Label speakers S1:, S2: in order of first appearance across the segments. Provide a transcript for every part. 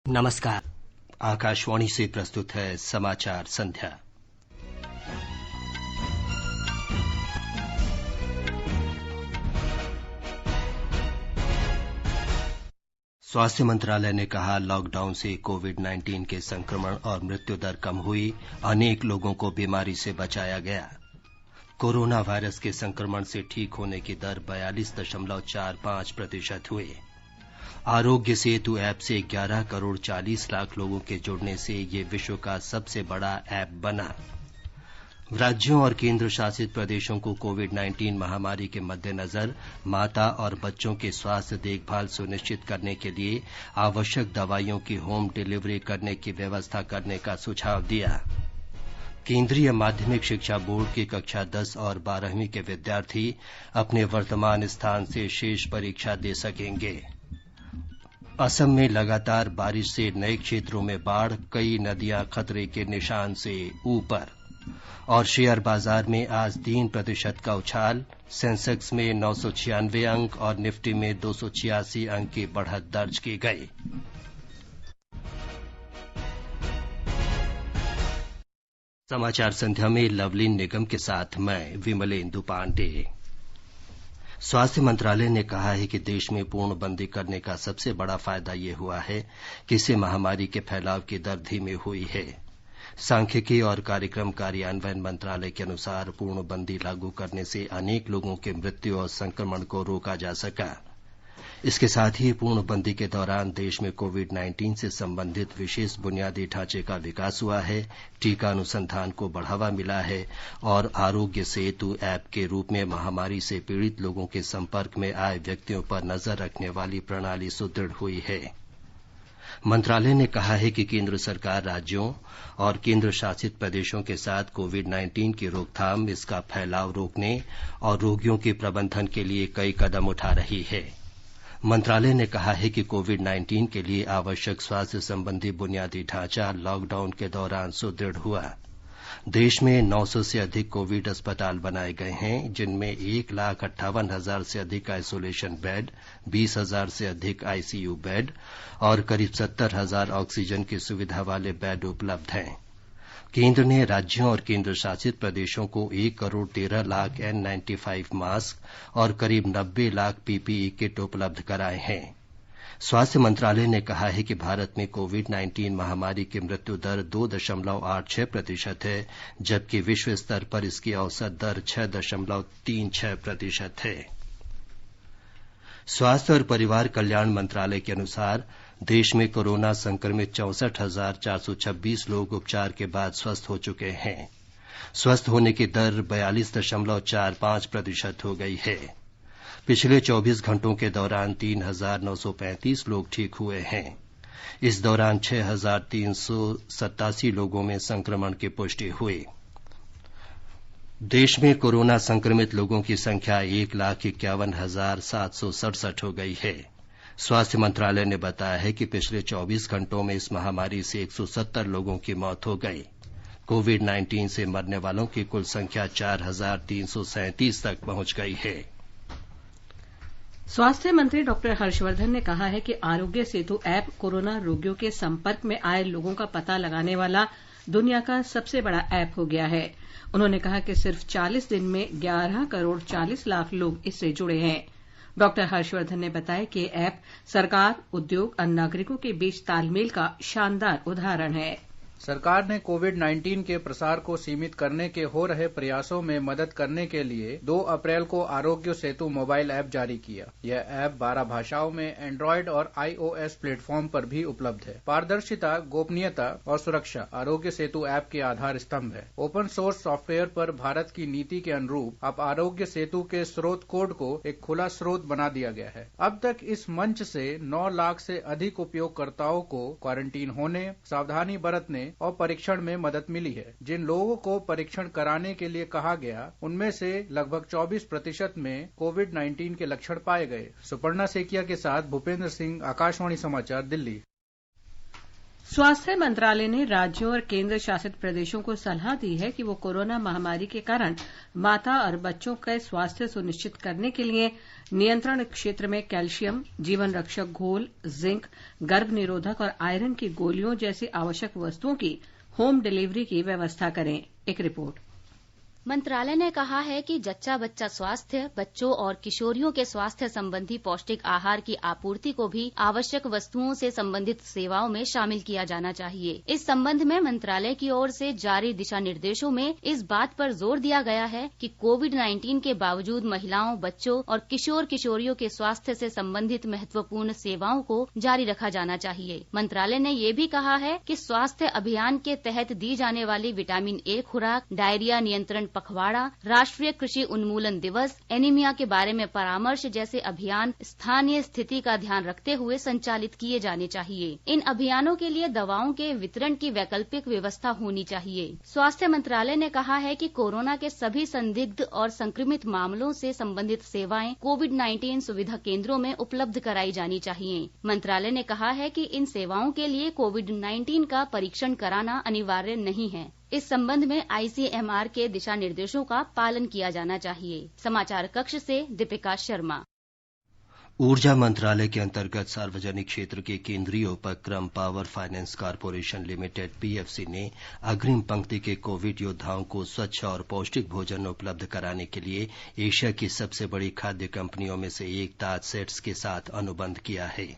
S1: नमस्कार। आकाशवाणी से प्रस्तुत है समाचार संध्या। स्वास्थ्य मंत्रालय ने कहा, लॉकडाउन से कोविड-19 के संक्रमण और मृत्यु दर कम हुई, अनेक लोगों को बीमारी से बचाया गया। कोरोना वायरस के संक्रमण से ठीक होने की दर 42.45% हुई। आरोग्य सेतु ऐप से 11 करोड़ 40 लाख लोगों के जुड़ने से ये विश्व का सबसे बड़ा ऐप बना। राज्यों और केंद्र शासित प्रदेशों को कोविड-19 महामारी के मद्देनजर माता और बच्चों के स्वास्थ्य देखभाल सुनिश्चित करने के लिए आवश्यक दवाइयों की होम डिलीवरी करने की व्यवस्था करने का सुझाव दिया। केंद्रीय माध्यमिक शिक्षा बोर्ड की कक्षा 10 और 12वीं के विद्यार्थी अपने वर्तमान स्थान से शेष परीक्षा दे सकेंगे। असम में लगातार बारिश से नए क्षेत्रों में बाढ़, कई नदियां खतरे के निशान से ऊपर। और शेयर बाजार में आज 3% का उछाल, सेंसेक्स में 996 अंक और निफ्टी में 286 अंक की बढ़त दर्ज की गई। समाचार संध्या में लवलीन निगम के साथ मैं विमलेंदु पांडे। स्वास्थ्य मंत्रालय ने कहा है कि देश में पूर्णबंदी करने का सबसे बड़ा फायदा ये हुआ है कि इससे महामारी के फैलाव की दर धीमी हुई है। सांख्यिकी और कार्यक्रम कार्यान्वयन मंत्रालय के अनुसार पूर्णबंदी लागू करने से अनेक लोगों की मृत्यु और संक्रमण को रोका जा सका। इसके साथ ही पूर्णबंदी के दौरान देश में कोविड-19 से संबंधित विशेष बुनियादी ढांचे का विकास हुआ है, टीका अनुसंधान को बढ़ावा मिला है और आरोग्य सेतु ऐप के रूप में महामारी से पीड़ित लोगों के संपर्क में आए व्यक्तियों पर नजर रखने वाली प्रणाली सुदृढ़ हुई है। मंत्रालय ने कहा है कि केंद्र सरकार राज्यों और केंद्र शासित प्रदेशों के साथ कोविड-19 की रोकथाम, इसका फैलाव रोकने और रोगियों के प्रबंधन के लिए कई कदम उठा रही है। मंत्रालय ने कहा है कि कोविड-19 के लिए आवश्यक स्वास्थ्य संबंधी बुनियादी ढांचा लॉकडाउन के दौरान सुदृढ़ हुआ। देश में 900 से अधिक कोविड अस्पताल बनाए गए हैं, जिनमें 1,58,000 से अधिक आइसोलेशन बेड, 20,000 से अधिक आईसीयू बेड और करीब 70,000 ऑक्सीजन की सुविधा वाले बेड उपलब्ध हैं। केंद्र ने राज्यों और केंद्र शासित प्रदेशों को 1 करोड़ 13 लाख N95 मास्क और करीब 90 लाख पीपीई किट उपलब्ध कराए हैं। स्वास्थ्य मंत्रालय ने कहा है कि भारत में कोविड-19 महामारी की मृत्यु दर 2.86% है, जबकि विश्व स्तर पर इसकी औसत दर 6.36% है। स्वास्थ्य और परिवार कल्याण मंत्रालय के अनुसार देश में कोरोना संक्रमित 64,426 लोग उपचार के बाद स्वस्थ हो चुके हैं। स्वस्थ होने की दर 42.45% हो गई है। पिछले 24 घंटों के दौरान 3,935 लोग ठीक हुए हैं। इस दौरान 6,387 लोगों में संक्रमण की पुष्टि हुई। देश में कोरोना संक्रमित लोगों की संख्या 1,51,767 हो गई है। स्वास्थ्य मंत्रालय ने बताया है कि पिछले 24 घंटों में इस महामारी से 170 लोगों की मौत हो गई। कोविड-19 से मरने वालों की कुल संख्या 4,337 तक पहुंच गई है।
S2: स्वास्थ्य मंत्री डॉक्टर हर्षवर्धन ने कहा है कि आरोग्य सेतु ऐप कोरोना रोगियों के संपर्क में आए लोगों का पता लगाने वाला दुनिया का सबसे बड़ा ऐप हो गया है। उन्होंने कहा कि सिर्फ 40 दिन में 11 करोड़ 40 लाख लोग इससे जुड़े हैं। डॉक्टर हर्षवर्धन ने बताया कि ये ऐप सरकार, उद्योग और नागरिकों के बीच तालमेल का शानदार उदाहरण है।
S3: सरकार ने कोविड-19 के प्रसार को सीमित करने के हो रहे प्रयासों में मदद करने के लिए 2 अप्रैल को आरोग्य सेतु मोबाइल ऐप जारी किया। यह ऐप 12 भाषाओं में एंड्रॉयड और iOS प्लेटफॉर्म पर भी उपलब्ध है। पारदर्शिता, गोपनीयता और सुरक्षा आरोग्य सेतु ऐप के आधार स्तंभ है। ओपन सोर्स सॉफ्टवेयर पर भारत की नीति के अनुरूप अब आरोग्य सेतु के स्रोत कोड को एक खुला स्रोत बना दिया गया है। अब तक इस मंच से 9 लाख से अधिक उपयोगकर्ताओं को क्वारंटीन होने, सावधानी बरतने और परीक्षण में मदद मिली है। जिन लोगों को परीक्षण कराने के लिए कहा गया, उनमें से लगभग 24% में कोविड-19 के लक्षण पाए गए। सुपर्णा सेकिया के साथ भूपेंद्र सिंह, आकाशवाणी समाचार, दिल्ली।
S2: स्वास्थ्य मंत्रालय ने राज्यों और केंद्र शासित प्रदेशों को सलाह दी है कि वो कोरोना महामारी के कारण माता और बच्चों के स्वास्थ्य सुनिश्चित करने के लिए नियंत्रण क्षेत्र में कैल्शियम, जीवन रक्षक घोल, जिंक, गर्भ निरोधक और आयरन की गोलियों जैसी आवश्यक वस्तुओं की होम डिलीवरी की व्यवस्था करें। एक रिपोर्ट।
S4: मंत्रालय ने कहा है कि जच्चा बच्चा स्वास्थ्य, बच्चों और किशोरियों के स्वास्थ्य संबंधी पौष्टिक आहार की आपूर्ति को भी आवश्यक वस्तुओं से संबंधित सेवाओं में शामिल किया जाना चाहिए। इस संबंध में मंत्रालय की ओर से जारी दिशा निर्देशों में इस बात पर जोर दिया गया है कि कोविड-19 के बावजूद महिलाओं, बच्चों और किशोर किशोरियों के स्वास्थ्य से संबंधित महत्वपूर्ण सेवाओं को जारी रखा जाना चाहिए। मंत्रालय ने ये भी कहा है कि स्वास्थ्य अभियान के तहत दी जाने वाली विटामिन ए खुराक, डायरिया नियंत्रण पखवाड़ा, राष्ट्रीय कृषि उन्मूलन दिवस, एनीमिया के बारे में परामर्श जैसे अभियान स्थानीय स्थिति का ध्यान रखते हुए संचालित किए जाने चाहिए। इन अभियानों के लिए दवाओं के वितरण की वैकल्पिक व्यवस्था होनी चाहिए। स्वास्थ्य मंत्रालय ने कहा है कि कोरोना के सभी संदिग्ध और संक्रमित मामलों से संबंधित सेवाएं कोविड-19 सुविधा केंद्रों में उपलब्ध कराई जानी चाहिए। मंत्रालय ने कहा है कि इन सेवाओं के लिए कोविड-19 का परीक्षण कराना अनिवार्य नहीं है। इस संबंध में आईसीएमआर के दिशा निर्देशों का पालन किया जाना चाहिए। समाचार कक्ष से दीपिका शर्मा।
S1: ऊर्जा मंत्रालय के अंतर्गत सार्वजनिक क्षेत्र के केंद्रीय उपक्रम power finance corporation limited PFC ने अग्रिम पंक्ति के कोविड योद्धाओं को स्वच्छ और पौष्टिक भोजन उपलब्ध कराने के लिए एशिया की सबसे बड़ी खाद्य कंपनियों में से एक ताज सेट्स के साथ अनुबंध किया है।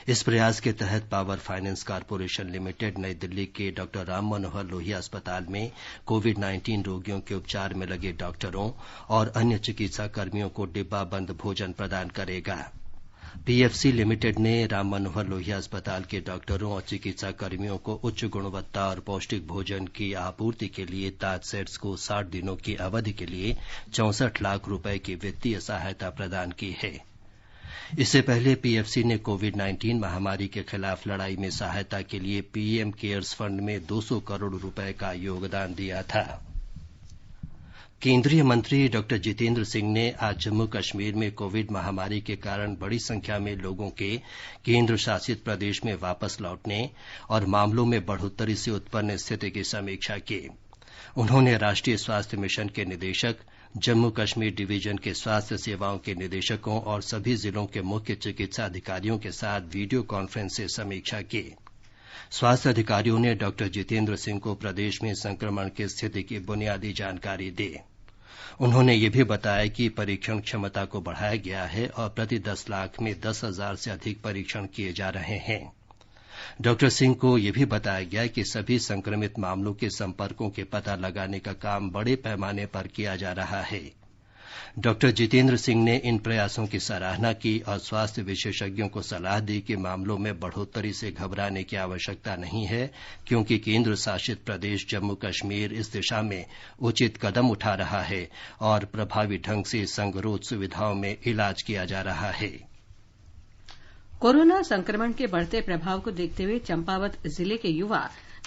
S1: इस प्रयास के तहत पावर फाइनेंस कॉर्पोरेशन लिमिटेड नई दिल्ली के डॉ राम मनोहर लोहिया अस्पताल में कोविड-19 रोगियों के उपचार में लगे डॉक्टरों और अन्य चिकित्सा कर्मियों को डिब्बाबंद भोजन प्रदान करेगा। पीएफसी लिमिटेड ने राम मनोहर लोहिया अस्पताल के डॉक्टरों और चिकित्सा कर्मियों को उच्च गुणवत्ता और पौष्टिक भोजन की आपूर्ति के लिए ताज सेट्स को 60 दिनों की अवधि के लिए 64 लाख रुपए की वित्तीय सहायता प्रदान की है। इससे पहले पीएफसी ने कोविड-19 महामारी के खिलाफ लड़ाई में सहायता के लिए पीएम केयर्स फंड में 200 करोड़ रुपए का योगदान दिया था। केंद्रीय मंत्री डॉ जितेंद्र सिंह ने आज जम्मू कश्मीर में कोविड महामारी के कारण बड़ी संख्या में लोगों के केंद्र शासित प्रदेश में वापस लौटने और मामलों में बढ़ोतरी से उत्पन्न स्थिति की समीक्षा की। उन्होंने राष्ट्रीय स्वास्थ्य मिशन के निदेशक, जम्मू कश्मीर डिवीजन के स्वास्थ्य सेवाओं के निदेशकों और सभी जिलों के मुख्य चिकित्सा अधिकारियों के साथ वीडियो कॉन्फ्रेंस से समीक्षा की। स्वास्थ्य अधिकारियों ने डॉ जितेंद्र सिंह को प्रदेश में संक्रमण की स्थिति की बुनियादी जानकारी दी। उन्होंने ये भी बताया कि परीक्षण क्षमता को बढ़ाया गया है और प्रति 10 लाख में 10,000 से अधिक परीक्षण किए जा रहे हैं। डॉ सिंह को यह भी बताया गया कि सभी संक्रमित मामलों के संपर्कों के पता लगाने का काम बड़े पैमाने पर किया जा रहा है। डॉ जितेंद्र सिंह ने इन प्रयासों की सराहना की और स्वास्थ्य विशेषज्ञों को सलाह दी कि मामलों में बढ़ोतरी से घबराने की आवश्यकता नहीं है, क्योंकि केंद्र शासित प्रदेश जम्मू कश्मीर इस दिशा में उचित कदम उठा रहा है और प्रभावी ढंग से संगरोध सुविधाओं में इलाज किया जा रहा है।
S2: कोरोना संक्रमण के बढ़ते प्रभाव को देखते हुए चंपावत जिले के युवा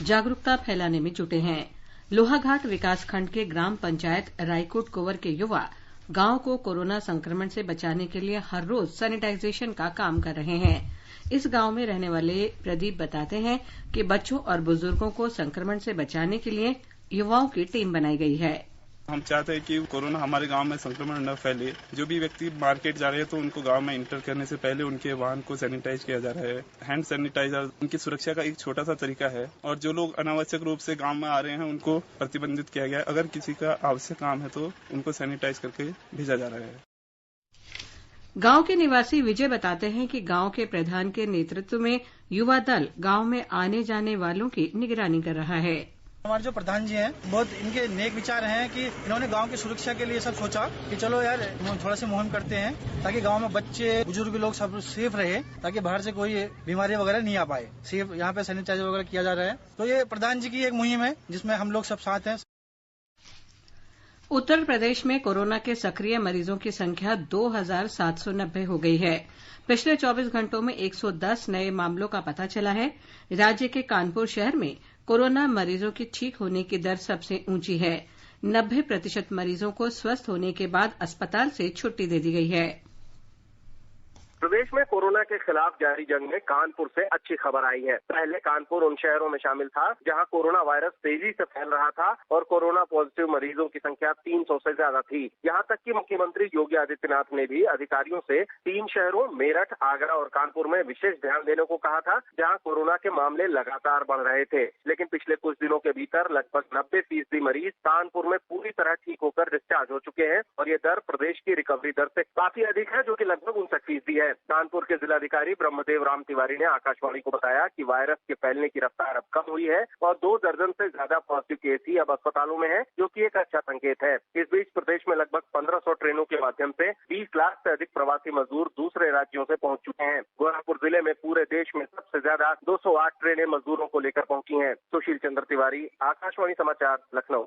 S2: जागरूकता फैलाने में जुटे हैं। लोहाघाट विकासखंड के ग्राम पंचायत रायकोट कुंवर के युवा गांव को कोरोना संक्रमण से बचाने के लिए हर रोज सैनिटाइजेशन का काम कर रहे हैं। इस गांव में रहने वाले प्रदीप बताते हैं कि बच्चों और बुजुर्गों को संक्रमण से बचाने के लिए युवाओं की टीम बनाई गई है।
S5: हम चाहते हैं कि कोरोना हमारे गांव में संक्रमण न फैले। जो भी व्यक्ति मार्केट जा रहे हैं तो उनको गांव में इंटर करने से पहले उनके वाहन को सैनिटाइज किया जा रहा है। हैंड सैनिटाइजर उनकी सुरक्षा का एक छोटा सा तरीका है और जो लोग अनावश्यक रूप से गांव में आ रहे हैं उनको प्रतिबंधित किया गया है। अगर किसी का आवश्यक काम है तो उनको सैनिटाइज करके भेजा जा रहा है।
S2: गांव के निवासी विजय बताते हैं कि गांव के प्रधान के नेतृत्व में युवा दल गांव में आने जाने वालों की निगरानी कर रहा है।
S6: हमारे जो प्रधान जी हैं बहुत इनके नेक विचार हैं कि इन्होंने गांव की सुरक्षा के लिए सब सोचा कि चलो यार थोड़ा सा मुहिम करते हैं ताकि गांव में बच्चे बुजुर्ग लोग सब सेफ रहे, ताकि बाहर से कोई बीमारी वगैरह नहीं आ पाए। सेफ यहाँ पे सैनिटाइजर वगैरह किया जा रहा है। तो ये प्रधान जी की एक मुहिम है जिसमें हम लोग सब साथ हैं।
S2: उत्तर प्रदेश में कोरोना के सक्रिय मरीजों की संख्या 2,790 हो गई है। पिछले 24 घंटों में 110 नए मामलों का पता चला है। राज्य के कानपुर शहर में कोरोना मरीजों की ठीक होने की दर सबसे ऊंची है। 90% मरीजों को स्वस्थ होने के बाद अस्पताल से छुट्टी दे दी गई है।
S7: प्रदेश में कोरोना के खिलाफ जारी जंग में कानपुर से अच्छी खबर आई है। पहले कानपुर उन शहरों में शामिल था जहां कोरोना वायरस तेजी से फैल रहा था और कोरोना पॉजिटिव मरीजों की संख्या 300 से ज्यादा थी। यहां तक कि मुख्यमंत्री योगी आदित्यनाथ ने भी अधिकारियों से 3 शहरों मेरठ, आगरा और कानपुर में विशेष ध्यान देने को कहा था, जहां कोरोना के मामले लगातार बढ़ रहे थे। लेकिन पिछले कुछ दिनों के भीतर लगभग 90% मरीज कानपुर में पूरी तरह ठीक होकर डिस्चार्ज हो चुके हैं और ये दर प्रदेश की रिकवरी दर से काफी अधिक है, जो कि लगभग 59% है। कानपुर के जिलाधिकारी ब्रह्मदेव राम तिवारी ने आकाशवाणी को बताया कि वायरस के फैलने की रफ्तार अब कम हुई है और 2 दर्जन से ज्यादा पॉजिटिव केस ही अब अस्पतालों में है, जो कि एक अच्छा संकेत है। इस बीच प्रदेश में लगभग 1500 ट्रेनों के माध्यम से 20 लाख से अधिक प्रवासी मजदूर दूसरे राज्यों से पहुंच चुके हैं। गोरखपुर जिले में पूरे देश में सबसे ज्यादा 208 ट्रेनें मजदूरों को लेकर पहुंची हैं। सुशील चंद्र तिवारी, आकाशवाणी समाचार, लखनऊ।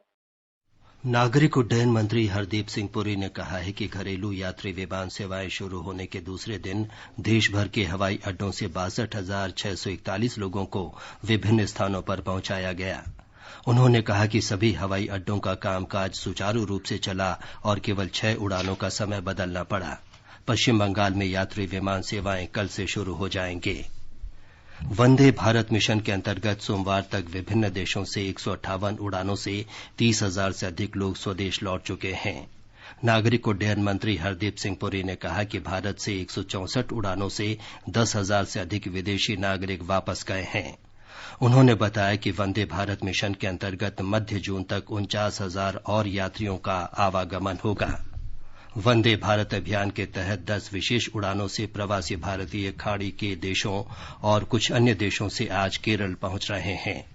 S1: नागरिक उड्डयन मंत्री हरदीप सिंह पुरी ने कहा है कि घरेलू यात्री विमान सेवाएं शुरू होने के दूसरे दिन देश भर के हवाई अड्डों से 62,641 लोगों को विभिन्न स्थानों पर पहुंचाया गया। उन्होंने कहा कि सभी हवाई अड्डों का कामकाज सुचारू रूप से चला और केवल 6 उड़ानों का समय बदलना पड़ा। पश्चिम बंगाल में यात्री विमान सेवाएं कल से शुरू हो जाएंगे। वंदे भारत मिशन के अंतर्गत सोमवार तक विभिन्न देशों से 158 उड़ानों से 30,000 से अधिक लोग स्वदेश लौट चुके हैं। नागरिक उड्डयन मंत्री हरदीप सिंह पुरी ने कहा कि भारत से 164 उड़ानों से 10,000 से अधिक विदेशी नागरिक वापस गए हैं। उन्होंने बताया कि वंदे भारत मिशन के अंतर्गत मध्य जून तक 49,000 और यात्रियों का आवागमन होगा। वंदे भारत अभियान के तहत 10 विशेष उड़ानों से प्रवासी भारतीय खाड़ी के देशों और कुछ अन्य देशों से आज केरल पहुंच रहे हैं।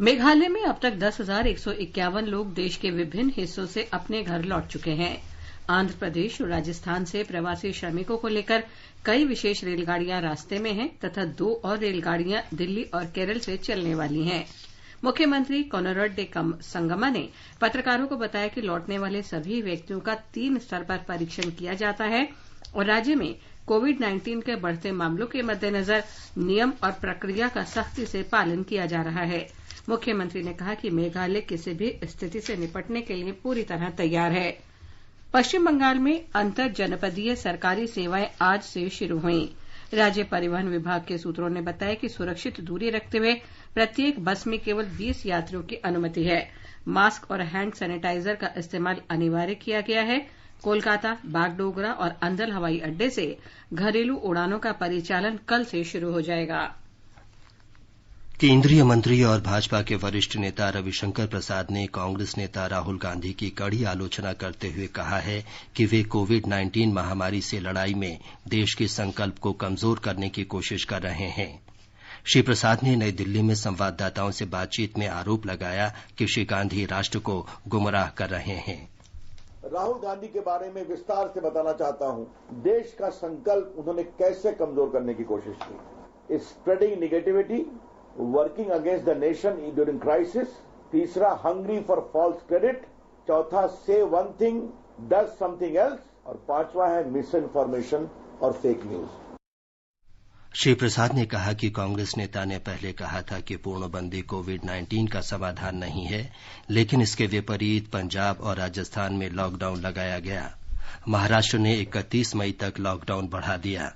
S2: मेघालय में अब तक 10,151 लोग देश के विभिन्न हिस्सों से अपने घर लौट चुके हैं। आंध्र प्रदेश और राजस्थान से प्रवासी श्रमिकों को लेकर कई विशेष रेलगाड़ियां रास्ते में हैं तथा 2 और रेलगाड़ियां दिल्ली और केरल से चलने वाली हैं। मुख्यमंत्री कोनरड संगमा ने पत्रकारों को बताया कि लौटने वाले सभी व्यक्तियों का 3 स्तर पर परीक्षण किया जाता है और राज्य में कोविड-19 के बढ़ते मामलों के मद्देनजर नियम और प्रक्रिया का सख्ती से पालन किया जा रहा है। मुख्यमंत्री ने कहा कि मेघालय किसी भी स्थिति से निपटने के लिए पूरी तरह तैयार है। पश्चिम बंगाल में अंतर जनपदीय सरकारी सेवाएं आज से शुरू हुई। राज्य परिवहन विभाग के सूत्रों ने बताया कि सुरक्षित दूरी रखते हुए प्रत्येक बस में केवल 20 यात्रियों की अनुमति है। मास्क और हैंड सैनिटाइजर का इस्तेमाल अनिवार्य किया गया है। कोलकाता, बागडोगरा और अंदल हवाई अड्डे से घरेलू उड़ानों का परिचालन कल से शुरू हो जाएगा।
S1: केंद्रीय मंत्री और भाजपा के वरिष्ठ नेता रविशंकर प्रसाद ने कांग्रेस नेता राहुल गांधी की कड़ी आलोचना करते हुए कहा है कि वे कोविड-19 महामारी से लड़ाई में देश के संकल्प को कमजोर करने की कोशिश कर रहे हैं। श्री प्रसाद ने नई दिल्ली में संवाददाताओं से बातचीत में आरोप लगाया कि श्री गांधी राष्ट्र को गुमराह कर रहे हैं।
S8: राहुल गांधी के बारे में विस्तार से बताना चाहता हूं। देश का संकल्प उन्होंने कैसे कमजोर करने की कोशिश की। Spreading negativity, working against the nation during crisis. तीसरा, हंग्री फॉर फॉल्स क्रेडिट। चौथा, से one thing does something else. और 5वां है मिस इन्फॉर्मेशन और फेक न्यूज।
S1: श्री प्रसाद ने कहा कि कांग्रेस नेता ने पहले कहा था कि पूर्णबंदी कोविड-19 का समाधान नहीं है, लेकिन इसके विपरीत पंजाब और राजस्थान में लॉकडाउन लगाया गया। महाराष्ट्र ने 31 मई तक लॉकडाउन बढ़ा दिया।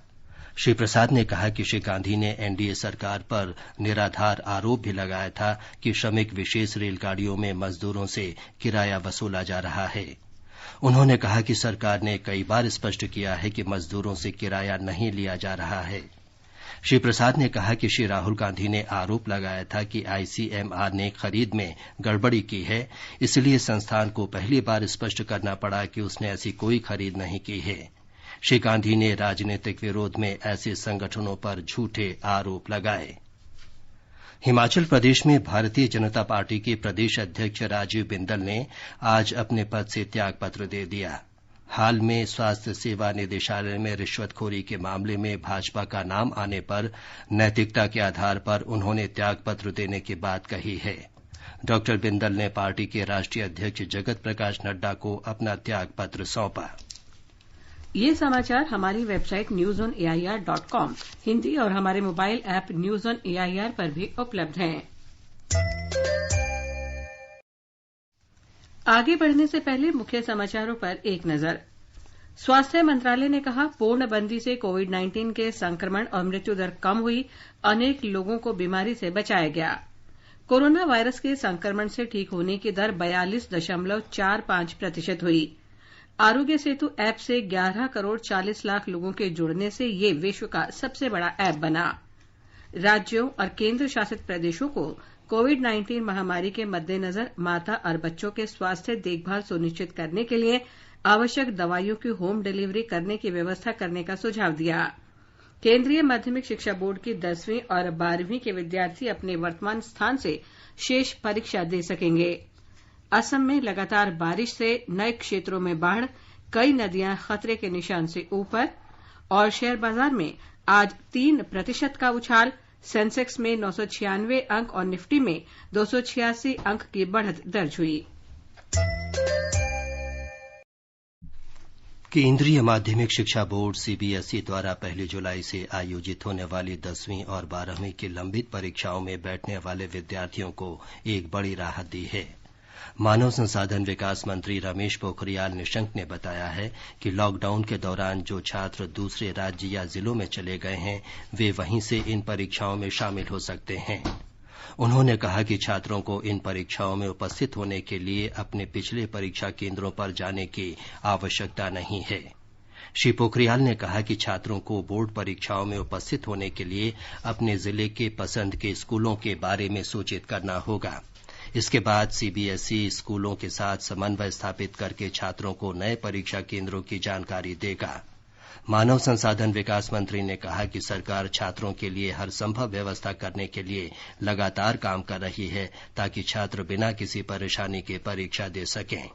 S1: श्री प्रसाद ने कहा कि श्री गांधी ने एनडीए सरकार पर निराधार आरोप भी लगाया था कि श्रमिक विशेष रेलगाड़ियों में मजदूरों से किराया वसूला जा रहा है। उन्होंने कहा कि सरकार ने कई बार स्पष्ट किया है कि मजदूरों से किराया नहीं लिया जा रहा है। श्री प्रसाद ने कहा कि श्री राहुल गांधी ने आरोप लगाया था कि आईसीएमआर ने खरीद में गड़बड़ी की है, इसलिए संस्थान को पहली बार स्पष्ट करना पड़ा कि उसने ऐसी कोई खरीद नहीं की है। श्री गांधी ने राजनीतिक विरोध में ऐसे संगठनों पर झूठे आरोप लगाए। हिमाचल प्रदेश में भारतीय जनता पार्टी के प्रदेश अध्यक्ष राजीव बिंदल ने आज अपने पद से त्यागपत्र दे दिया। हाल में स्वास्थ्य सेवा निदेशालय में रिश्वतखोरी के मामले में भाजपा का नाम आने पर नैतिकता के आधार पर उन्होंने त्यागपत्र देने की बात कही है। डॉ बिंदल ने पार्टी के राष्ट्रीय अध्यक्ष जगत प्रकाश नड्डा को अपना त्यागपत्र सौंपा।
S2: ये समाचार हमारी वेबसाइट newsonair.com, हिंदी और हमारे mobile app news on AIR पर भी उपलब्ध हैं। आगे बढ़ने से पहले मुख्य समाचारों पर एक नजर। स्वास्थ्य मंत्रालय ने कहा, पूर्णबंदी से कोविड-19 के संक्रमण और मृत्यु दर कम हुई, अनेक लोगों को बीमारी से बचाया गया। कोरोना वायरस के संक्रमण से ठीक होने की दर 42.45% हुई। आरोग्य सेतु ऐप से 11 करोड़ 40 लाख लोगों के जुड़ने से ये विश्व का सबसे बड़ा ऐप बना। राज्यों और केंद्र शासित प्रदेशों को कोविड-19 महामारी के मद्देनजर माता और बच्चों के स्वास्थ्य देखभाल सुनिश्चित करने के लिए आवश्यक दवाइयों की होम डिलीवरी करने की व्यवस्था करने का सुझाव दिया। केंद्रीय माध्यमिक शिक्षा बोर्ड की 10वीं और 12वीं के विद्यार्थी अपने वर्तमान स्थान से शेष परीक्षा दे सकेंगे। असम में लगातार बारिश से नए क्षेत्रों में बाढ़, कई नदियां खतरे के निशान से ऊपर। और शेयर बाजार में आज 3% का उछाल, सेंसेक्स में 996 अंक और निफ्टी में 286 अंक की बढ़त दर्ज हुई।
S1: केंद्रीय माध्यमिक शिक्षा बोर्ड सीबीएसई द्वारा 1 जुलाई से आयोजित होने वाली 10वीं और 12वीं की लंबित परीक्षाओं में बैठने वाले विद्यार्थियों को एक बड़ी राहत दी है। मानव संसाधन विकास मंत्री रमेश पोखरियाल निशंक ने बताया है कि लॉकडाउन के दौरान जो छात्र दूसरे राज्य या जिलों में चले गए हैं, वे वहीं से इन परीक्षाओं में शामिल हो सकते हैं। उन्होंने कहा कि छात्रों को इन परीक्षाओं में उपस्थित होने के लिए अपने पिछले परीक्षा केंद्रों पर जाने की आवश्यकता नहीं है। श्री पोखरियाल ने कहा कि छात्रों को बोर्ड परीक्षाओं में उपस्थित होने के लिए अपने जिले के पसंद के स्कूलों के बारे में सूचित करना होगा। इसके बाद सीबीएसई स्कूलों के साथ समन्वय स्थापित करके छात्रों को नए परीक्षा केंद्रों की जानकारी देगा। मानव संसाधन विकास मंत्री ने कहा कि सरकार छात्रों के लिए हर संभव व्यवस्था करने के लिए लगातार काम कर रही है ताकि छात्र बिना किसी परेशानी के परीक्षा दे सकें।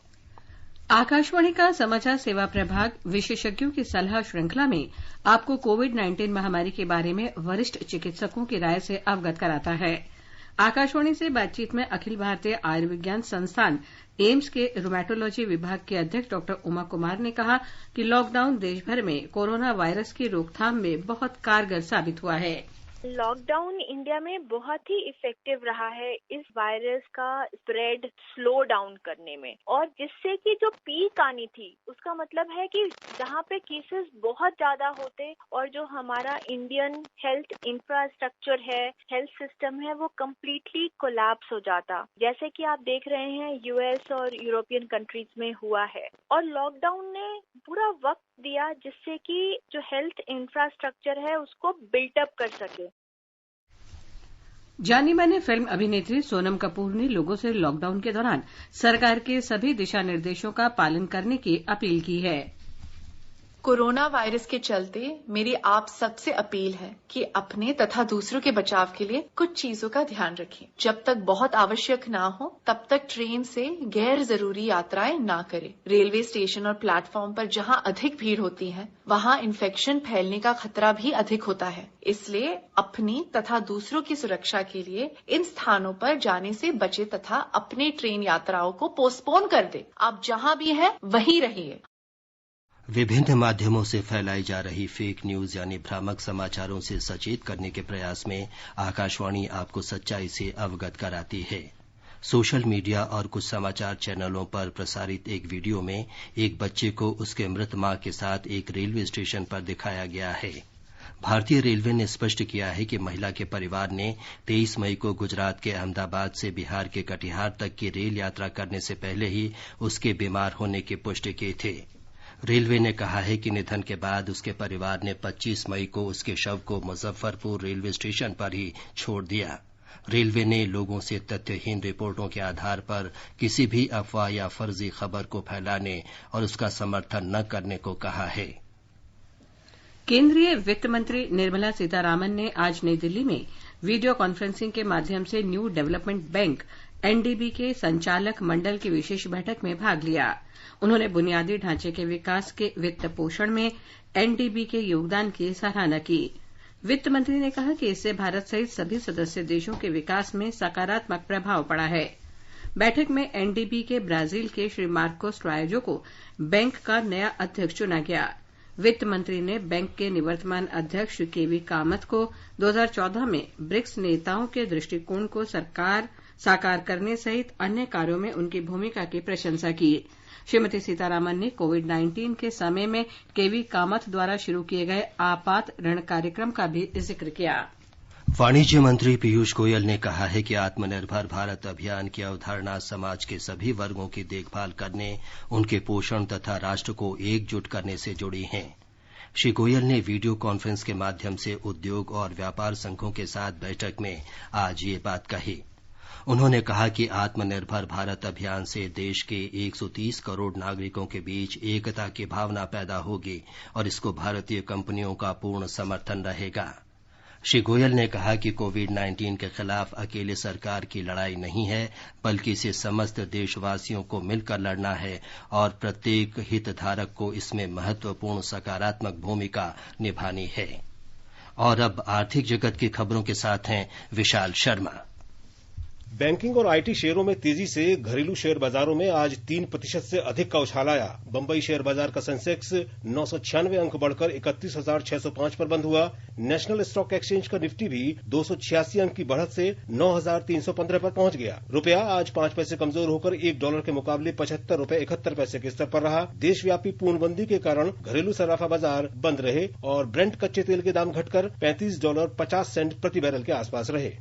S2: आकाशवाणी का समाचार सेवा प्रभाग विशेषज्ञों की सलाह श्रृंखला में आपको कोविड-19 महामारी के बारे में वरिष्ठ चिकित्सकों की राय से अवगत कराता है। आकाशवाणी से बातचीत में अखिल भारतीय आयुर्विज्ञान संस्थान एम्स के रूमेटोलॉजी विभाग के अध्यक्ष डॉ उमा कुमार ने कहा कि लॉकडाउन देशभर में कोरोना वायरस की रोकथाम में बहुत कारगर साबित हुआ है।
S9: लॉकडाउन इंडिया में बहुत ही इफेक्टिव रहा है इस वायरस का स्प्रेड स्लो डाउन करने में, और जिससे कि जो पीक आनी थी उसका मतलब है कि जहाँ पे केसेस बहुत ज्यादा होते और जो हमारा इंडियन हेल्थ इंफ्रास्ट्रक्चर है, हेल्थ सिस्टम है, वो कम्प्लीटली कोलैप्स हो जाता, जैसे कि आप देख रहे हैं यूएस और यूरोपियन कंट्रीज में हुआ है। और लॉकडाउन ने पूरा वक्त दिया जिससे कि जो हेल्थ इंफ्रास्ट्रक्चर है उसको बिल्टअप कर सके।
S2: जानी मानी फिल्म अभिनेत्री सोनम कपूर ने लोगों से लॉकडाउन के दौरान सरकार के सभी दिशा निर्देशों का पालन करने की अपील की है।
S10: कोरोना वायरस के चलते मेरी आप सबसे अपील है कि अपने तथा दूसरों के बचाव के लिए कुछ चीजों का ध्यान रखें। जब तक बहुत आवश्यक ना हो तब तक ट्रेन से गैर जरूरी यात्राएं ना करें। रेलवे स्टेशन और प्लेटफॉर्म पर जहां अधिक भीड़ होती है वहां इन्फेक्शन फैलने का खतरा भी अधिक होता है। इसलिए अपनी तथा दूसरों की सुरक्षा के लिए इन स्थानों पर जाने से बचे तथा अपने ट्रेन यात्राओं को पोस्टपोन कर दे। आप जहां भी हैं वहीं रहिए।
S1: विभिन्न माध्यमों से फैलाई जा रही फेक न्यूज यानी भ्रामक समाचारों से सचेत करने के प्रयास में आकाशवाणी आपको सच्चाई से अवगत कराती है। सोशल मीडिया और कुछ समाचार चैनलों पर प्रसारित एक वीडियो में एक बच्चे को उसके मृत मां के साथ एक रेलवे स्टेशन पर दिखाया गया है। भारतीय रेलवे ने स्पष्ट किया है कि महिला के परिवार ने 23 मई को गुजरात के अहमदाबाद से बिहार के कटिहार तक की रेल यात्रा करने से पहले ही उसके बीमार होने की पुष्टि की थी। रेलवे ने कहा है कि निधन के बाद उसके परिवार ने 25 मई को उसके शव को मुजफ्फरपुर रेलवे स्टेशन पर ही छोड़ दिया। रेलवे ने लोगों से तथ्यहीन रिपोर्टों के आधार पर किसी भी अफवाह या फर्जी खबर को फैलाने और उसका समर्थन न करने को कहा है।
S2: केंद्रीय वित्त मंत्री निर्मला सीतारामन ने आज नई दिल्ली में वीडियो कॉन्फ्रेंसिंग के माध्यम से न्यू डेवलपमेंट बैंक एनडीबी के संचालक मंडल की विशेष बैठक में भाग लिया। उन्होंने बुनियादी ढांचे के विकास के वित्त पोषण में एनडीबी के योगदान की सराहना की। वित्त मंत्री ने कहा कि इससे भारत सहित सभी सदस्य देशों के विकास में सकारात्मक प्रभाव पड़ा है। बैठक में एनडीबी के ब्राजील के श्री मार्कोस ट्रायोजो को बैंक का नया अध्यक्ष चुना गया। वित्त मंत्री ने बैंक के निवर्तमान अध्यक्ष केवी कामत को 2014 में ब्रिक्स नेताओं के दृष्टिकोण को साकार करने सहित अन्य कार्यों में उनकी भूमिका की प्रशंसा की। श्रीमती सीतारामन ने कोविड-19 के समय में केवी कामथ द्वारा शुरू किए गए आपात ऋण कार्यक्रम का भी जिक्र किया।
S1: वाणिज्य मंत्री पीयूष गोयल ने कहा है कि आत्मनिर्भर भारत अभियान की अवधारणा समाज के सभी वर्गों की देखभाल करने, उनके पोषण तथा राष्ट्र को एकजुट करने से जुड़ी है। श्री गोयल ने वीडियो कॉन्फ्रेंस के माध्यम से उद्योग और व्यापार संघों के साथ बैठक में आज ये बात कही। उन्होंने कहा कि आत्मनिर्भर भारत अभियान से देश के 130 करोड़ नागरिकों के बीच एकता की भावना पैदा होगी और इसको भारतीय कंपनियों का पूर्ण समर्थन रहेगा। श्री गोयल ने कहा कि कोविड-19 के खिलाफ अकेले सरकार की लड़ाई नहीं है, बल्कि इसे समस्त देशवासियों को मिलकर लड़ना है और प्रत्येक हितधारक को इसमें महत्वपूर्ण सकारात्मक भूमिका निभानी है। और अब आर्थिक जगत की खबरों के साथ हैं विशाल शर्मा।
S11: बैंकिंग और आईटी शेयरों में तेजी से घरेलू शेयर बाजारों में आज 3% से अधिक का उछाल आया। बंबई शेयर बाजार का सेंसेक्स 996 अंक बढ़कर 31,605 पर बंद हुआ। नेशनल स्टॉक एक्सचेंज का निफ्टी भी 286 अंक की बढ़त से 9,315 पर पहुंच गया। रुपया आज 5 पैसे कमजोर होकर $1 के मुकाबले 75 रुपए 71 पैसे के स्तर पर रहा। देशव्यापी पूर्णबंदी के कारण घरेलू सराफा बाजार बंद रहे और ब्रेंट कच्चे तेल के दाम घटकर $35.50 प्रति बैरल के आसपास रहे।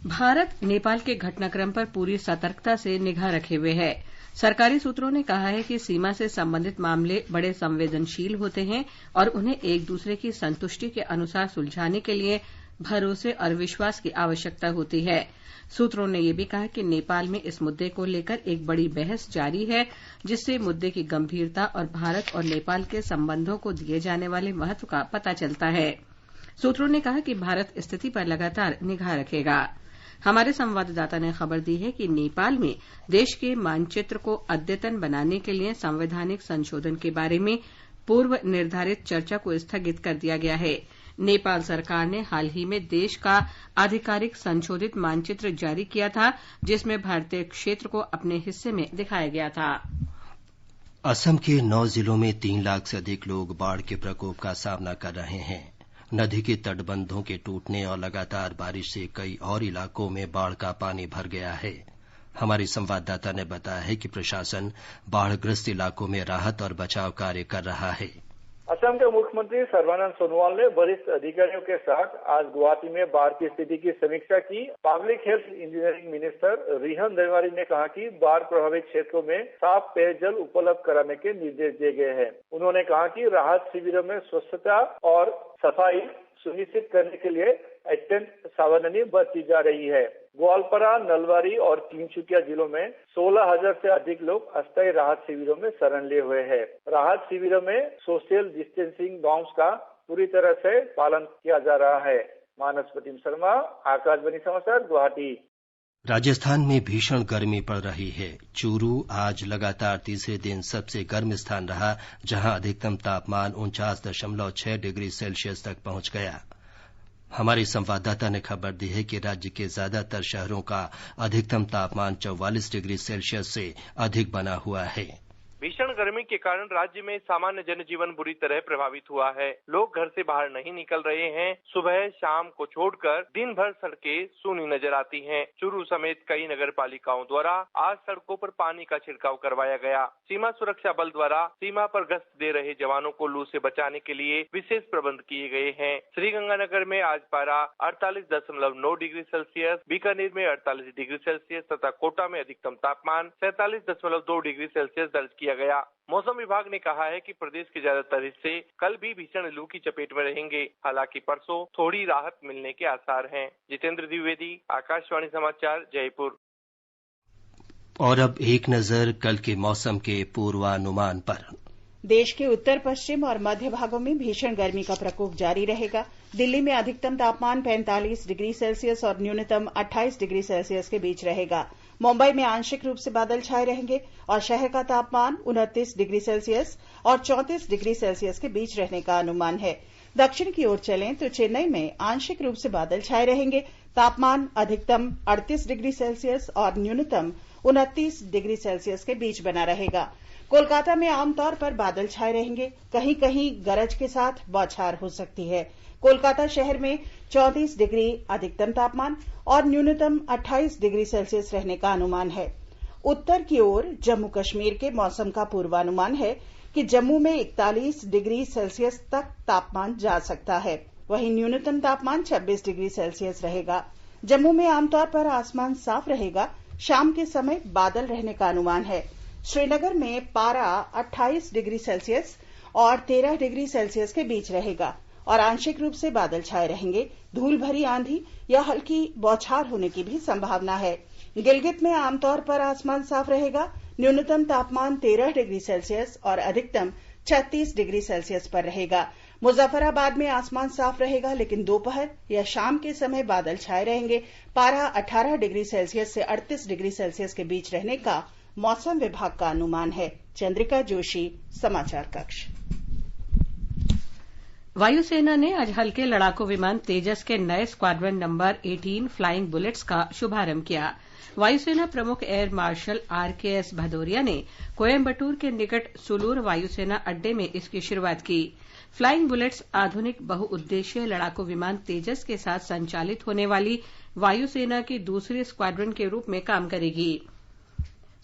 S2: भारत नेपाल के घटनाक्रम पर पूरी सतर्कता से निगाह रखे हुए है। सरकारी सूत्रों ने कहा है कि सीमा से संबंधित मामले बड़े संवेदनशील होते हैं और उन्हें एक दूसरे की संतुष्टि के अनुसार सुलझाने के लिए भरोसे और विश्वास की आवश्यकता होती है। सूत्रों ने यह भी कहा कि नेपाल में इस मुद्दे को लेकर एक बड़ी बहस जारी है, जिससे मुद्दे की गंभीरता और भारत और नेपाल के संबंधों को दिए जाने वाले महत्व का पता चलता है। सूत्रों ने कहा कि भारत स्थिति पर लगातार निगाह रखेगा। हमारे संवाददाता ने खबर दी है कि नेपाल में देश के मानचित्र को अद्यतन बनाने के लिए संवैधानिक संशोधन के बारे में पूर्व निर्धारित चर्चा को स्थगित कर दिया गया है। नेपाल सरकार ने हाल ही में देश का आधिकारिक संशोधित मानचित्र जारी किया था, जिसमें भारतीय क्षेत्र को अपने हिस्से में दिखाया गया था।
S1: असम के 9 जिलों में 3 लाख से अधिक लोग बाढ़ के प्रकोप का सामना कर रहे हैं। नदी के तटबंधों के टूटने और लगातार बारिश से कई और इलाकों में बाढ़ का पानी भर गया है। हमारी संवाददाता ने बताया है कि प्रशासन बाढ़ग्रस्त इलाकों में राहत और बचाव कार्य कर रहा है।
S12: असम के मुख्यमंत्री सर्बानंद सोनोवाल ने वरिष्ठ अधिकारियों के साथ आज गुवाहाटी में बाढ़ की स्थिति की समीक्षा की। पब्लिक हेल्थ इंजीनियरिंग मिनिस्टर रिहन देवारी ने कहा कि बाढ़ प्रभावित क्षेत्रों में साफ पेयजल उपलब्ध कराने के निर्देश दिए गए हैं। उन्होंने कहा कि राहत शिविरों में स्वच्छता और सफाई सुनिश्चित करने के लिए अत्यंत सावधानी बरती जा रही है। ग्वालपारा, नलबारी और तिनसुकिया जिलों में 16,000 से अधिक लोग अस्थायी राहत शिविरों में शरण लिए हुए हैं। राहत शिविरों में सोशल डिस्टेंसिंग नॉर्म्स का पूरी तरह से पालन किया जा रहा है। मानस प्रतिम शर्मा, आकाशवाणी समाचार, गुवाहाटी।
S1: राजस्थान में भीषण गर्मी पड़ रही है। चूरू आज लगातार तीसरे दिन सबसे गर्म स्थान रहा, जहां अधिकतम तापमान 49.6 डिग्री सेल्सियस तक पहुंच गया। हमारे संवाददाता ने खबर दी है कि राज्य के ज्यादातर शहरों का अधिकतम तापमान 44 डिग्री सेल्सियस से अधिक बना हुआ है।
S13: भीषण गर्मी के कारण राज्य में सामान्य जनजीवन बुरी तरह प्रभावित हुआ है। लोग घर से बाहर नहीं निकल रहे हैं। सुबह शाम को छोड़कर दिन भर सड़कें सूनी नजर आती हैं। चूरू समेत कई नगर पालिकाओं द्वारा आज सड़कों पर पानी का छिड़काव करवाया गया। सीमा सुरक्षा बल द्वारा सीमा पर गश्त दे रहे जवानों को लू से बचाने के लिए विशेष प्रबंध किए गए हैं। श्रीगंगानगर में आज पारा 48.9 डिग्री सेल्सियस, बीकानेर में 48 डिग्री सेल्सियस तथा कोटा में अधिकतम तापमान 47.2 डिग्री सेल्सियस दर्ज किया गया। मौसम विभाग ने कहा है कि प्रदेश के ज्यादातर हिस्से कल भी भीषण लू की चपेट में रहेंगे। हालांकि परसों थोड़ी राहत मिलने के आसार हैं। जितेंद्र द्विवेदी, आकाशवाणी समाचार, जयपुर।
S1: और अब एक नजर कल के मौसम के पूर्वानुमान पर।
S14: देश के उत्तर पश्चिम और मध्य भागों में भीषण गर्मी का प्रकोप जारी रहेगा। दिल्ली में अधिकतम तापमान 45 डिग्री सेल्सियस और न्यूनतम 28 डिग्री सेल्सियस के बीच रहेगा। मुंबई में आंशिक रूप से बादल छाए रहेंगे और शहर का तापमान 29 डिग्री सेल्सियस और 34 डिग्री सेल्सियस के बीच रहने का अनुमान है। दक्षिण की ओर चलें तो चेन्नई में आंशिक रूप से बादल छाए रहेंगे। तापमान अधिकतम 38 डिग्री सेल्सियस और न्यूनतम 29 डिग्री सेल्सियस के बीच बना रहेगा। कोलकाता में आमतौर पर बादल छाए रहेंगे। कहीं कहीं गरज के साथ बौछार हो सकती है। कोलकाता शहर में 34 डिग्री अधिकतम तापमान और न्यूनतम 28 डिग्री सेल्सियस रहने का अनुमान है। उत्तर की ओर जम्मू कश्मीर के मौसम का पूर्वानुमान है कि जम्मू में 41 डिग्री सेल्सियस तक तापमान जा सकता है। वहीं न्यूनतम तापमान 26 डिग्री सेल्सियस रहेगा। जम्मू में आमतौर पर आसमान साफ रहेगा। शाम के समय बादल रहने का अनुमान है। श्रीनगर में पारा 28 डिग्री सेल्सियस और 13 डिग्री सेल्सियस के बीच रहेगा और आंशिक रूप से बादल छाए रहेंगे। धूल भरी आंधी या हल्की बौछार होने की भी संभावना है। गिलगित में आमतौर पर आसमान साफ रहेगा। न्यूनतम तापमान 13 डिग्री सेल्सियस और अधिकतम 36 डिग्री सेल्सियस पर रहेगा। मुजफ्फराबाद में आसमान साफ रहेगा, लेकिन दोपहर या शाम के समय बादल छाए रहेंगे। पारा 18 डिग्री सेल्सियस से 38 डिग्री सेल्सियस के बीच रहने का मौसम विभाग का अनुमान है। चंद्रिका जोशी, समाचार कक्ष।
S2: वायुसेना ने आज हल्के लड़ाकू विमान तेजस के नए स्क्वाड्रन नंबर 18 फ्लाइंग बुलेट्स का शुभारंभ किया। वायुसेना प्रमुख एयर मार्शल RKS भदौरिया ने कोयम्बटूर के निकट सुलूर वायुसेना अड्डे में इसकी शुरुआत की। फ्लाइंग बुलेट्स आधुनिक बहुउद्देशीय लड़ाकू विमान तेजस के साथ संचालित होने वाली वायुसेना की दूसरी स्क्वाड्रन के रूप में काम करेगी।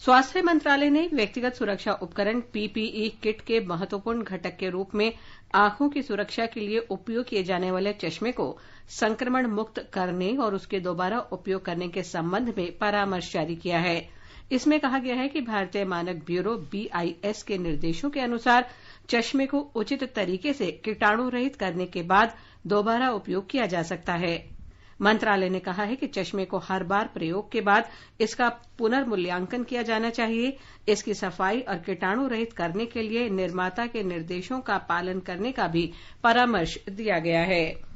S2: स्वास्थ्य मंत्रालय ने व्यक्तिगत सुरक्षा उपकरण PPE किट के महत्वपूर्ण घटक के रूप में आंखों की सुरक्षा के लिए उपयोग किए जाने वाले चश्मे को संक्रमण मुक्त करने और उसके दोबारा उपयोग करने के संबंध में परामर्श जारी किया है। इसमें कहा गया है कि भारतीय मानक ब्यूरो BIS के निर्देशों के अनुसार चश्मे को उचित तरीके से कीटाणु रहित करने के बाद दोबारा उपयोग किया जा सकता है। मंत्रालय ने कहा है कि चश्मे को हर बार प्रयोग के बाद इसका पुनर्मूल्यांकन किया जाना चाहिए। इसकी सफाई और कीटाणु रहित करने के लिए निर्माता के निर्देशों का पालन करने का भी परामर्श दिया गया है।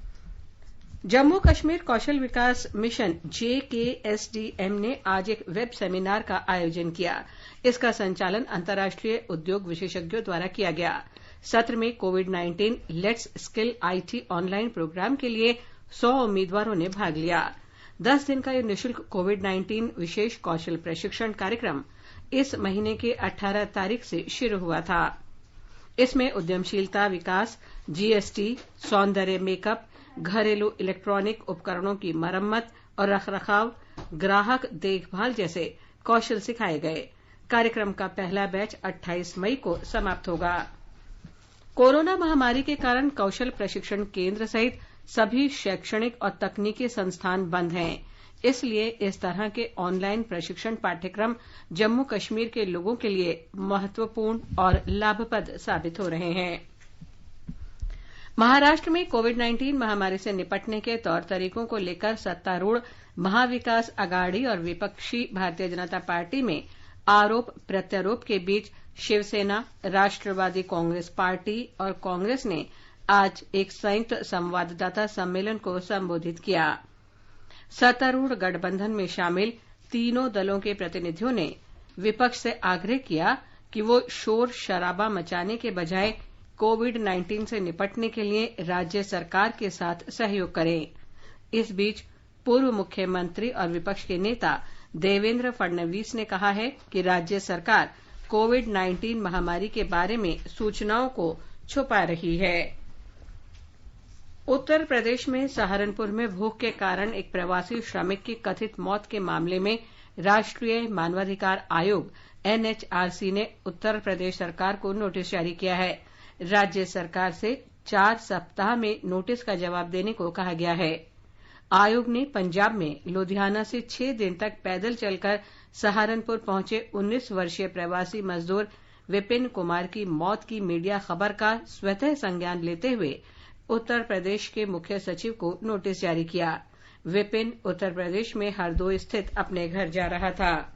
S2: जम्मू कश्मीर कौशल विकास मिशन JKSDM ने आज एक वेब सेमिनार का आयोजन किया। इसका संचालन अंतर्राष्ट्रीय उद्योग विशेषज्ञों द्वारा किया गया। सत्र में कोविड-19 let's skill IT online programme के लिए 100 उम्मीदवारों ने भाग लिया। 10 दिन का यह निःशुल्क कोविड-19 विशेष कौशल प्रशिक्षण कार्यक्रम इस महीने के 18 तारीख से शुरू हुआ था। इसमें उद्यमशीलता विकास, GST, सौंदर्य मेकअप, घरेलू इलेक्ट्रॉनिक उपकरणों की मरम्मत और रखरखाव, ग्राहक देखभाल जैसे कौशल सिखाए गए। कार्यक्रम का पहला बैच 28 मई को समाप्त होगा। कोरोना महामारी के कारण कौशल प्रशिक्षण केंद्र सहित सभी शैक्षणिक और तकनीकी संस्थान बंद हैं। इसलिए इस तरह के ऑनलाइन प्रशिक्षण पाठ्यक्रम जम्मू कश्मीर के लोगों के लिए महत्वपूर्ण और लाभप्रद साबित हो रहे हैं। महाराष्ट्र में कोविड-19 महामारी से निपटने के तौर तरीकों को लेकर सत्तारूढ़ महाविकास अघाड़ी और विपक्षी भारतीय जनता पार्टी में आरोप प्रत्यारोप के बीच शिवसेना, राष्ट्रवादी कांग्रेस पार्टी और कांग्रेस ने आज एक संयुक्त संवाददाता सम्मेलन को संबोधित किया। सत्तारूढ़ गठबंधन में शामिल तीनों दलों के प्रतिनिधियों ने विपक्ष से आग्रह किया कि वो शोर शराबा मचाने के बजाय कोविड-19 से निपटने के लिए राज्य सरकार के साथ सहयोग करें। इस बीच पूर्व मुख्यमंत्री और विपक्ष के नेता देवेंद्र फडणवीस ने कहा है कि राज्य सरकार कोविड-19 महामारी के बारे में सूचनाओं को छुपा रही है। उत्तर प्रदेश में सहारनपुर में भूख के कारण एक प्रवासी श्रमिक की कथित मौत के मामले में राष्ट्रीय मानवाधिकार आयोग NHRC ने उत्तर प्रदेश सरकार को नोटिस जारी किया है। राज्य सरकार से 4 सप्ताह में नोटिस का जवाब देने को कहा गया है। आयोग ने पंजाब में लुधियाना से 6 दिन तक पैदल चलकर सहारनपुर पहुंचे 19 वर्षीय प्रवासी मजदूर विपिन कुमार की मौत की मीडिया खबर का स्वतः संज्ञान लेते हुए उत्तर प्रदेश के मुख्य सचिव को नोटिस जारी किया। विपिन उत्तर प्रदेश में हरदोई स्थित अपने घर जा रहा था।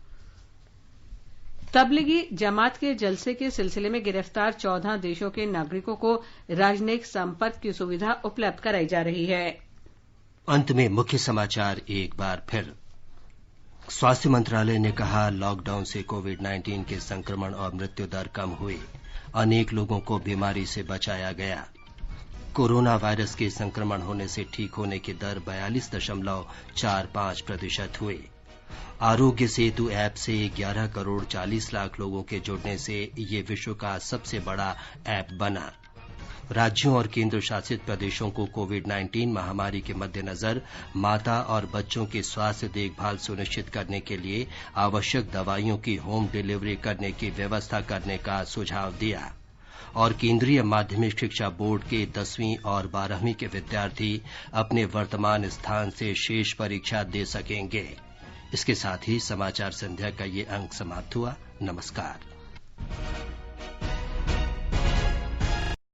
S2: तबलीगी जमात के जलसे के सिलसिले में गिरफ्तार 14 देशों के नागरिकों को राजनयिक संपर्क की सुविधा उपलब्ध कराई जा रही है।
S1: अंत में मुख्य समाचार एक बार फिर। स्वास्थ्य मंत्रालय ने कहा, लॉकडाउन से कोविड-19 के संक्रमण और मृत्यु दर कम हुई, अनेक लोगों को बीमारी से बचाया गया। कोरोना वायरस के संक्रमण होने से ठीक होने की दर 42.45% हुई। आरोग्य सेतु ऐप से 11 करोड़ 40 लाख लोगों के जुड़ने से ये विश्व का सबसे बड़ा ऐप बना। राज्यों और केंद्र शासित प्रदेशों को कोविड-19 महामारी के मद्देनजर माता और बच्चों की स्वास्थ्य देखभाल सुनिश्चित करने के लिए आवश्यक दवाइयों की होम डिलीवरी करने की व्यवस्था करने का सुझाव दिया। और केंद्रीय माध्यमिक शिक्षा बोर्ड के 10वीं और 12वीं के विद्यार्थी अपने वर्तमान स्थान से शेष परीक्षा दे सकेंगे। इसके साथ ही समाचार संध्या का ये अंक समाप्त हुआ। नमस्कार।